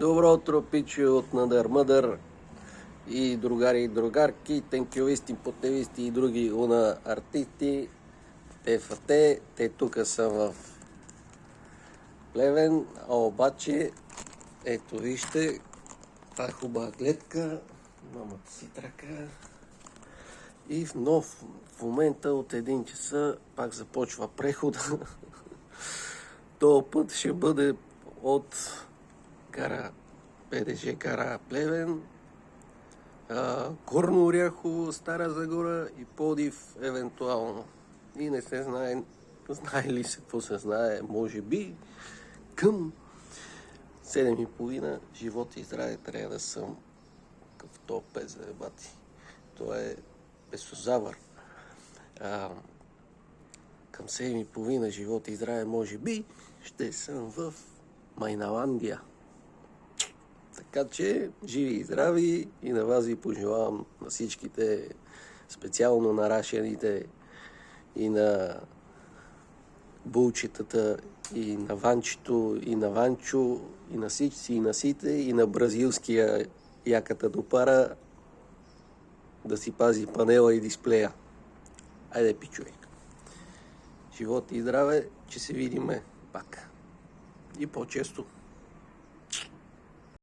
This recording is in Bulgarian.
Добро утро, пичи от Надър Мъдър и другари и другарки, тенкювисти, потевисти и други уна артисти. Те тук са в Плевен, а обаче ето вижте, това е хубава гледка, мамата си трака. И в момента от 1 часа пак започва прехода. Този път ще бъде от ПДЖ Гара Плевен, Горно Оряхово, Стара Загора и Пловдив евентуално. И не се знае ли се какво се знае, може би към 7:30 живот и здраве трябва да съм в топ 5 заебати. То е песозавър. Към 7:30 живот и здраве може би ще съм в Майналандия. Така че, живи и здрави, и на вас ви пожелавам, на всичките, специално на рашените и на булчетата, и на Ванчето, и на Ванчо, и на всички, и на сите, и на бразилския яката до пара, да си пази панела и дисплея. Айде, пичове. Живот и здраве, че се видиме пак. И по-често.